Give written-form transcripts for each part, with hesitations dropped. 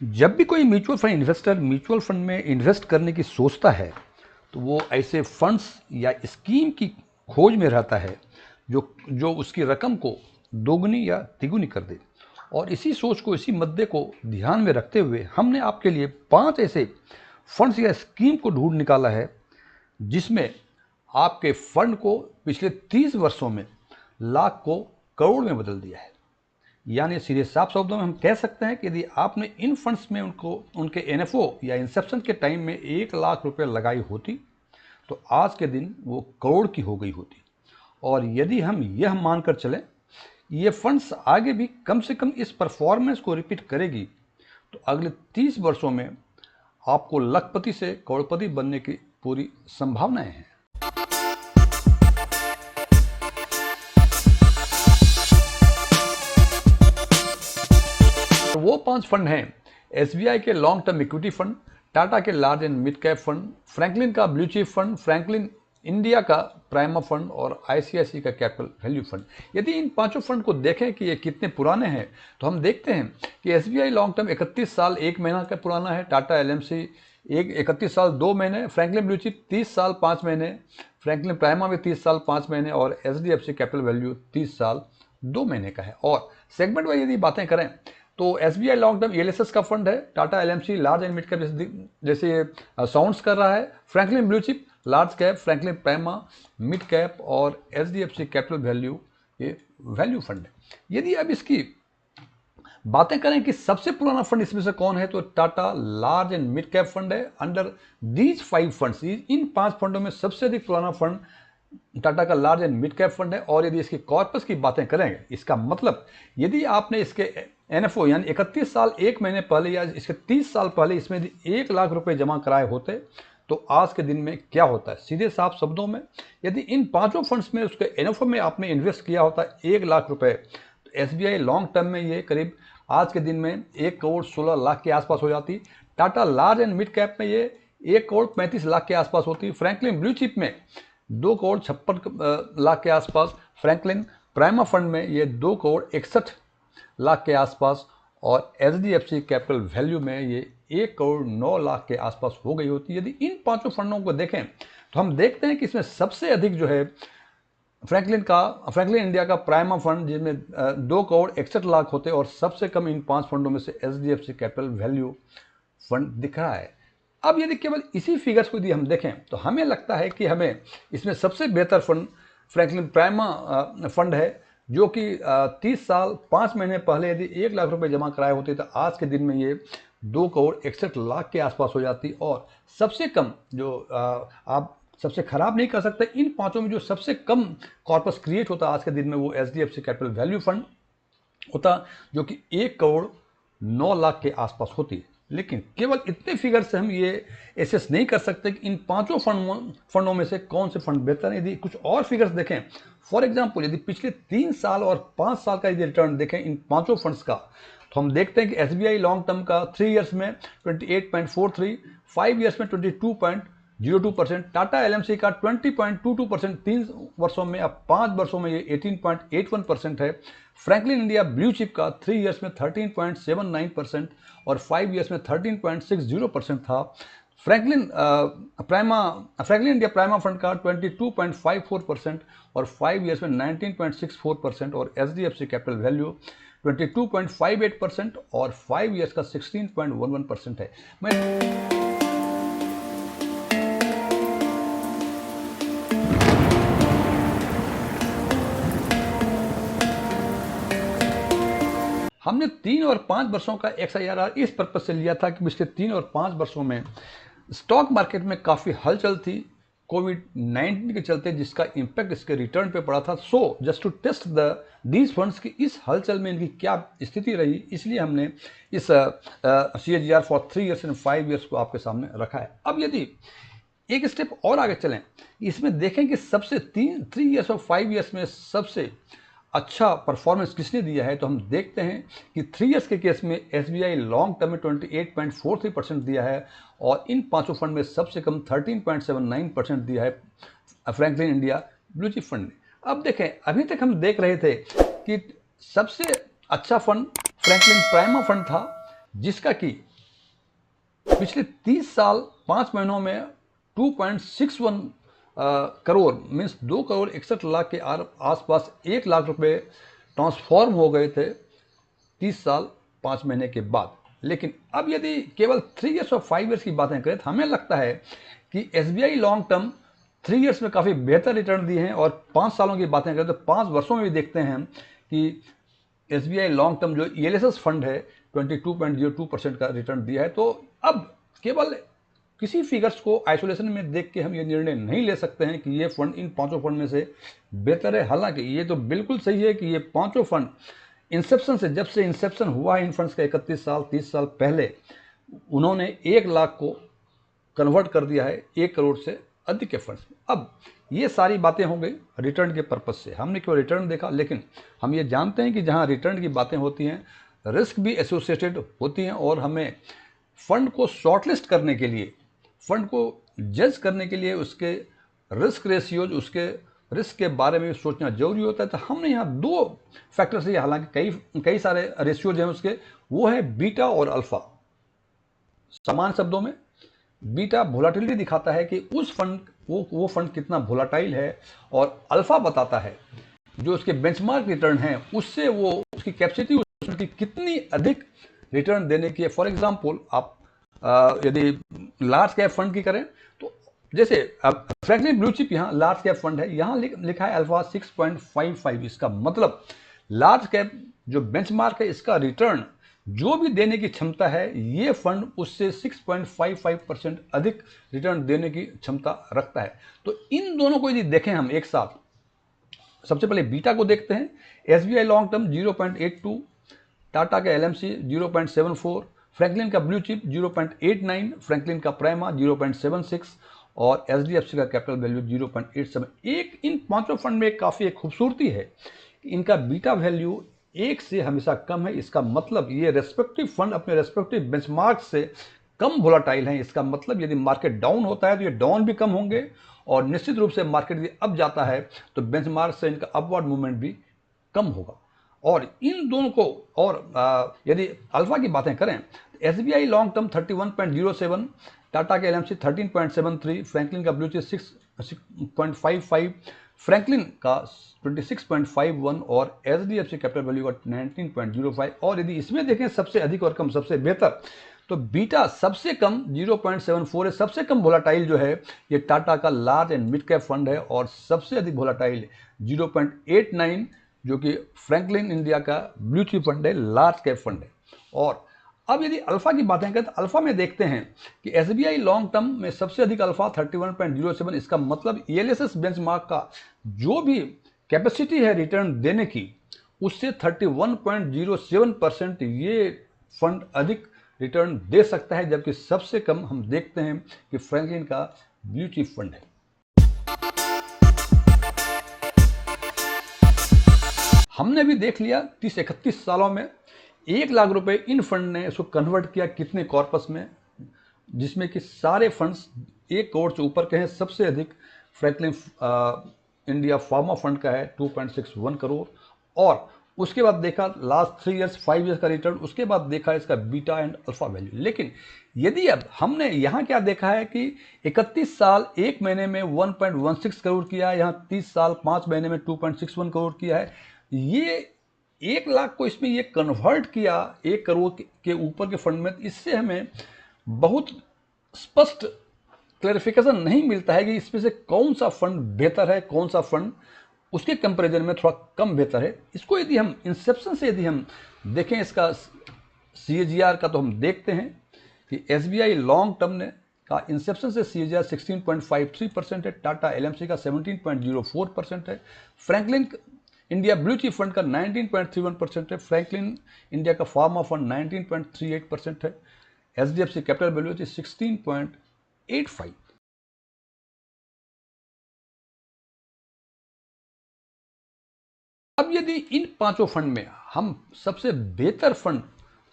जब भी कोई mutual fund investor mutual fund में इन्वेस्ट करने की सोचता है तो वो ऐसे फंड्स या स्कीम की खोज में रहता है जो जो उसकी रकम को दोगुनी या तिगुनी कर दे। और इसी सोच को, इसी मुद्दे को ध्यान में रखते हुए हमने आपके लिए 5 ऐसे फंड्स या स्कीम को ढूंढ निकाला है जिसमें आपके फंड को पिछले 30 वर्षों में लाख को करोड़ में बदल दिया है। यानी सीधे साफ शब्दों में हम कह सकते हैं कि यदि आपने इन फंड्स में उनके एनएफओ या इंसेप्शन के टाइम में 1 लाख रुपए लगाई होती तो आज के दिन वो करोड़ की हो गई होती। और यदि हम यह मानकर चलें ये फंड्स आगे भी कम से कम इस परफॉर्मेंस को रिपीट करेगी तो अगले 30 वर्षों में आपको लखपति से करोड़पति बनने की पूरी संभावनाएं हैं। वो 5 फंड हैं एसबीआई के long term equity fund, Tata के large and mid cap fund, Franklin का blue chip fund, Franklin India का प्राइमा फंड और आईसीआईसी का कैपिटल वैल्यू फंड। यदि इन 5 फंड को देखें कि ये कितने पुराने हैं तो हम देखते हैं कि एसबीआई लॉन्ग टर्म 31 साल 1 महीना का पुराना है, टाटा एलएमसी 31 साल 2 महीने, फ्रैंकलिन ब्लू चिप 30 साल 5 महीने, फ्रैंकलिन प्राइमा भी 30 साल 5 महीने और एचडीएफसी कैपिटल वैल्यू 30 साल 2 महीने का है। और सेगमेंट वाइज यदि बातें करें तो एसबीआई लॉन्ग टर्म ईएलएसएस का फंड है, Tata LMC large and mid cap जैसे साउंड्स कर रहा है, Franklin blue chip large cap, Franklin prima mid cap और एचडीएफसी कैपिटल वैल्यू ये वैल्यू फंड है। यदि अब इसकी बातें करें कि सबसे पुराना फंड इसमें से कौन है तो Tata large and mid cap fund है। अंडर दीज 5 फंड्स, इन 5 फंडों में सबसे अधिक पुराना फंड टाटा का large and mid cap fund है। और यदि इसकी कॉर्पस की बातें करेंगे, इसका मतलब यदि आपने इसके एनएफओ यानी 31 साल 1 महीने पहले या इसके 30 साल पहले इसमें 1 लाख रुपए जमा कराए होते तो आज के दिन में क्या होता है। सीधे साफ शब्दों में यदि इन 5 फंड्स में उसके एनएफओ में आपने इन्वेस्ट किया होता 1 लाख रुपए तो एसबीआई लॉन्ग टर्म में ये करीब आज के दिन में 1 करोड़ 16 लाख के आसपास हो जाती। Tata large and mid cap में ये 1 करोड़ 35 लाख के आसपास होती। फ्रैंकलिन ब्लू चिप में 2 करोड़ 56 लाख के आसपास, फ्रैंकलिन प्राइमा फंड में ये 2 करोड़ 61 लाख के आसपास और एचडीएफसी कैपिटल वैल्यू में ये 1 करोड़ 9 लाख के आसपास हो गई होती। यदि इन 5 फंडों को देखें तो हम देखते हैं कि इसमें सबसे अधिक जो है फ्रैंकलिन इंडिया का प्राइमा फंड जिसमें 2 करोड़ 61 लाख होते और सबसे कम इन 5 फंडों में से एचडीएफसी कैपिटल वैल्यू फंड दिख रहा है। अब यदि केवल इसी फिगर्स को यदि हम देखें तो हमें लगता है कि हमें इसमें सबसे बेहतर फंड फ्रैंकलिन प्राइमा फंड है जो कि 30 साल 5 महीने पहले यदि 1 लाख रुपए जमा कराए होते तो आज के दिन में ये 2 करोड़ 61 लाख के आसपास हो जाती। और सबसे कम जो आप सबसे खराब नहीं कर सकते, इन 5 में जो सबसे कम कॉर्पस क्रिएट होता आज के दिन में वो एचडीएफसी कैपिटल वैल्यू फंड होता जो कि 1 करोड़ 9 लाख के आसपास होती है। लेकिन केवल इतने फिगर से हम ये एसेस नहीं कर सकते कि इन 5 फंडों में से कौन से फंड बेहतर है। यदि कुछ और फिगर्स देखें, फॉर एग्जांपल यदि पिछले 3 साल और 5 साल का यदि रिटर्न देखें इन 5 फंड्स का तो हम देखते हैं कि एसबीआई लॉन्ग टर्म का 3 इयर्स में 28.43, 5 इयर्स में 22.02%, टाटा एलएमसी का 20.22% 3 वर्षों में, अब 5 वर्षों में ये 18.81% है। फ्रैंकलिन इंडिया ब्लू चिप का 3 इयर्स में 13.79% और 5 इयर्स में 13.60% था। फ्रैंकलिन इंडिया प्राइमा फंड का 22.54% और 5 इयर्स में 19.64% और एचडीएफसी कैपिटल वैल्यू 22.58% और 5 इयर्स का 16.11% है। हमने 3 और 5 वर्षों का XIRR इस पर्पज से लिया था कि पिछले 3 और 5 वर्षों में स्टॉक मार्केट में काफ़ी हलचल थी कोविड-19 के चलते जिसका इम्पैक्ट इसके रिटर्न पे पड़ा था। So just to test these funds की इस हलचल में इनकी क्या स्थिति रही, इसलिए हमने इस CAGR for 3 years and 5 years को आपके सामने रखा है। अब यदि एक स्टेप और आगे चलें, इसमें देखें कि सबसे 3 इयर्स और 5 इयर्स में सबसे अच्छा परफॉर्मेंस किसने दिया है, तो हम देखते हैं कि 3 इयर्स के केस में एसबीआई लॉन्ग टर्म में 28.43% दिया है और इन 5 फंड में सबसे कम 13.79% दिया है Franklin India blue chip fund ने। अब देखें, अभी तक हम देख रहे थे कि सबसे अच्छा फंड फ्रैंकलिन प्राइमा फंड था जिसका कि पिछले 30 साल 5 महीनों में 2.61 करोड़ मीन्स 2,61,00,000 के आसपास 1 लाख रुपए ट्रांसफॉर्म हो गए थे 30 साल 5 महीने के बाद। लेकिन अब यदि केवल 3 ईयर्स और 5 ईयर्स की बातें करें तो हमें लगता है कि एसबीआई लॉन्ग टर्म 3 ईयर्स में काफ़ी बेहतर रिटर्न दिए हैं, और 5 सालों की बातें करें तो 5 वर्षों में भी देखते हैं कि एसबीआई लॉन्ग टर्म जो ईएलएसएस फंड है 22.02% का रिटर्न दिया है। तो अब केवल किसी फिगर्स को आइसोलेशन में देख के हम ये निर्णय नहीं ले सकते हैं कि ये फंड इन 5 फंड में से बेहतर है। हालांकि ये तो बिल्कुल सही है कि ये 5 फंड इंसेप्शन से, जब से इंसेप्शन हुआ है इन फंड्स का 31 साल 30 साल पहले, उन्होंने 1 लाख को कन्वर्ट कर दिया है 1 करोड़ से अधिक के फंड्स में। अब ये सारी बातें हो गई रिटर्न के पर्पज से, हमने केवल रिटर्न देखा, लेकिन हम ये जानते हैं कि जहाँ रिटर्न की बातें होती हैं रिस्क भी एसोसिएटेड होती हैं, और हमें फंड को शॉर्टलिस्ट करने के लिए, फंड को जज करने के लिए उसके रिस्क रेशियोज, उसके रिस्क के बारे में सोचना जरूरी होता है। तो हमने यहाँ 2 फैक्टर से, हालांकि कई सारे रेशियोज हैं उसके, वो है बीटा और अल्फा। समान शब्दों में बीटा वोलाटिलिटी दिखाता है कि उस फंड वो फंड कितना वोलाटाइल है, और अल्फा बताता है जो उसके बेंचमार्क रिटर्न है उससे वो उसकी कैपेसिटी उसकी कितनी अधिक रिटर्न देने की है। फॉर एग्जांपल आप यदि लार्ज कैप फंड की करें तो जैसे फ्रैंकलिन ब्लू चिप यहाँ लार्ज कैप फंड है, यहाँ लिखा है अल्फा 6.55। इसका मतलब लार्ज कैप जो बेंचमार्क है इसका रिटर्न जो भी देने की क्षमता है, ये फंड उससे 6.55% अधिक रिटर्न देने की क्षमता रखता है। तो इन दोनों को यदि देखें हम एक साथ, सबसे पहले बीटा को देखते हैं। एसबीआई लॉन्ग टर्म 0.82, टाटा का एलएमसी 0.74, फ्रैंकलिन का ब्लू चिप 0.89, फ्रैंकलिन का प्राइमा 0.76 और एचडीएफसी का कैपिटल वैल्यू 0.87। एक इन 5 फंड में काफ़ी एक खूबसूरती है, इनका बीटा वैल्यू 1 से हमेशा कम है। इसका मतलब ये रेस्पेक्टिव फंड अपने रेस्पेक्टिव बेंचमार्क से कम वोलाटाइल हैं। इसका मतलब यदि मार्केट डाउन होता है तो ये डाउन भी कम होंगे, और निश्चित रूप से मार्केट यदि अप जाता है तो बेंचमार्क से इनका अपवर्ड मूवमेंट भी कम होगा। और इन दोनों को, और यदि अल्फा की बातें करें तो एसबीआई लॉन्ग टर्म 31.07, टाटा के एलएमसी 13.73, फ्रैंकलिन का ब्लू चिप 6.55, फ्रैंकलिन का 26.51 और एचडीएफसी कैपिटल वैल्यू का 19.05। और यदि इसमें देखें सबसे अधिक और कम सबसे बेहतर, तो बीटा सबसे कम 0.74 है। सबसे कम वोलाटाइल जो है ये टाटा का large and mid cap fund है, और सबसे अधिक वोलाटाइल 0.89 जो कि फ्रैंकलिन इंडिया का ब्लू चिप फंड है, लार्ज कैप फंड है। और अब यदि अल्फा की बातें करें तो अल्फा में देखते हैं कि एसबीआई लॉन्ग टर्म में सबसे अधिक अल्फा 31.07। इसका मतलब ईएलएसएस बेंचमार्क का जो भी कैपेसिटी है रिटर्न देने की, उससे 31.07% ये फंड अधिक रिटर्न दे सकता है, जबकि सबसे कम हम देखते हैं कि फ्रैंकलिन का ब्लू चिप फंड है। हमने भी देख लिया 30-31 सालों में 1 लाख रुपए इन फंड ने इसको कन्वर्ट किया कितने कॉर्पस में, जिसमें कि सारे फंड्स 1 करोड़ से ऊपर के हैं। सबसे अधिक फ्रैंकलिन इंडिया फार्मा फंड का है 2.61 करोड़, और उसके बाद देखा लास्ट 3 ईयर्स 5 ईयर्स का रिटर्न, उसके बाद देखा इसका बीटा एंड अल्फा वैल्यू। लेकिन यदि अब हमने यहाँ क्या देखा है कि 31 साल 1 महीने में 1.16 करोड़ किया है, यहाँ 30 साल 5 महीने में 2.61 करोड़ किया है। ये 1 लाख को इसमें ये कन्वर्ट किया 1 करोड़ के ऊपर के फंड में, इससे हमें बहुत स्पष्ट क्लैरिफिकेशन नहीं मिलता है कि इसमें से कौन सा फंड बेहतर है, कौन सा फंड उसके कंपैरिजन में थोड़ा कम बेहतर है। इसको यदि हम इंसेप्शन से यदि हम देखें इसका सीएजीआर का, तो हम देखते हैं कि एसबीआई लॉन्ग टर्म ने का इंसेप्शन से सीएजीआर 16.53% है, टाटा एलएमसी का 17.04% है, Franklin India blue chip fund का 19.31% है, फ्रैंकलिन इंडिया का फार्मा फंड 19.38% है, एचडीएफसी कैपिटल वैल्यू 16.85। अब यदि इन 5 फंड में हम सबसे बेहतर फंड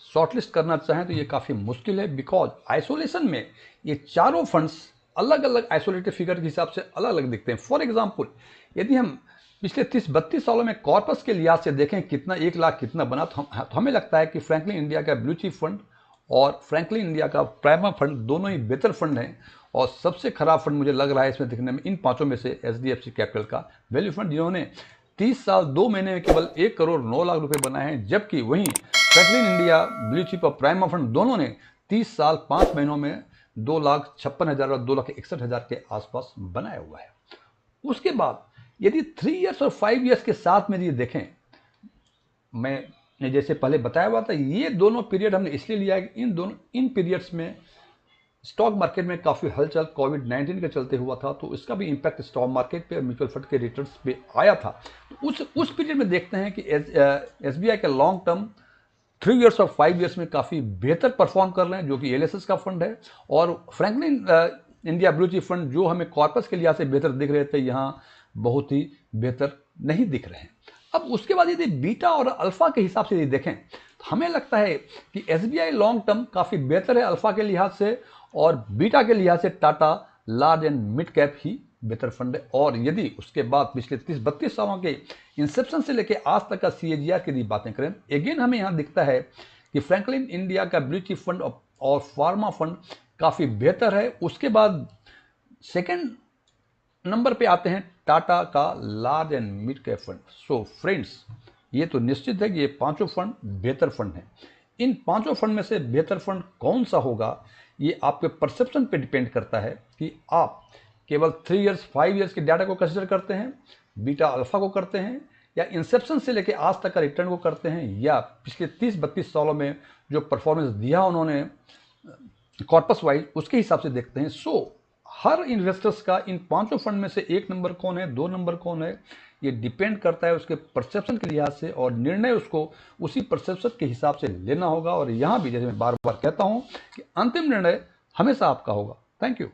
शॉर्टलिस्ट करना चाहें तो ये काफ़ी मुश्किल है, बिकॉज आइसोलेशन में ये चारों फंड्स अलग अलग आइसोलेटेड फिगर के हिसाब से अलग अलग दिखते हैं। फॉर एग्जांपल यदि हम पिछले 30-32 सालों में कॉर्पस के लिहाज से देखें कितना 1 लाख कितना बना, तो हमें लगता है कि फ्रैंकलिन इंडिया का ब्लू चिप फंड और फ्रैंकलिन इंडिया का प्राइमा फंड, दोनों ही बेहतर फंड हैं। और सबसे खराब फंड मुझे लग रहा है इसमें दिखने में इन पांचों में से HDFC कैपिटल का वैल्यू फंड, जिन्होंने 30 साल 2 महीने में केवल 1 करोड़ 9 लाख रुपए बनाए हैं, जबकि वहीं फ्रैंकलिन इंडिया, ब्लू चिप और प्राइमा फंड दोनों ने 30 साल 5 महीनों में 2,56,000 और 2,61,000 के आसपास बनाया हुआ है। उसके बाद यदि 3 इयर्स और 5 इयर्स के साथ में ये देखें, मैंने जैसे पहले बताया हुआ था, ये दोनों पीरियड हमने इसलिए लिया है कि इन पीरियड्स में स्टॉक मार्केट में काफ़ी हलचल कोविड-19 के चलते हुआ था, तो इसका भी इम्पैक्ट स्टॉक मार्केट पे और म्यूचुअल फंड के रिटर्न्स पे आया था। तो उस पीरियड में देखते हैं कि SBI के लॉन्ग टर्म 3 इयर्स और 5 इयर्स में काफ़ी बेहतर परफॉर्म कर रहे हैं, जो कि LSS का फंड है। और Franklin India blue chip fund जो हमें कॉर्पस के लिहाज से बेहतर दिख रहे थे, यहाँ बहुत ही बेहतर नहीं दिख रहे हैं। अब उसके बाद यदि बीटा और अल्फा के हिसाब से यदि देखें, तो हमें लगता है कि SBI लॉन्ग टर्म काफ़ी बेहतर है अल्फा के लिहाज से, और बीटा के लिहाज से Tata large and mid cap ही बेहतर फंड है। और यदि उसके बाद पिछले 30-32 सालों के इंसेप्शन से लेकर आज तक का CAGR की यदि बातें करें, अगेन हमें यहाँ दिखता है कि फ्रैंकलिन इंडिया का ब्लू चिप फंड और फार्मा फंड काफ़ी बेहतर है। उसके बाद सेकेंड नंबर पे आते हैं टाटा का large and mid cap fund. So friends, ये तो निश्चित है कि ये पांचों फंड बेहतर फंड हैं। इन पांचों फंड में से बेहतर फंड कौन सा होगा, ये आपके परसेप्शन पे डिपेंड करता है कि आप केवल 3 इयर्स 5 इयर्स के डाटा को कंसिडर करते हैं, बीटा अल्फा को करते हैं, या इंसेप्शन से लेकर आज तक का रिटर्न को करते हैं, या पिछले 30-32 सालों में जो परफॉर्मेंस दिया उन्होंने कॉर्पस वाइज उसके हिसाब से देखते हैं। सो हर इन्वेस्टर्स का इन पांचों फंड में से 1 नंबर कौन है, 2 नंबर कौन है, ये डिपेंड करता है उसके परसेप्शन के लिहाज से, और निर्णय उसको उसी परसेप्शन के हिसाब से लेना होगा। और यहाँ भी जैसे मैं बार बार कहता हूँ कि अंतिम निर्णय हमेशा आपका होगा। Thank you.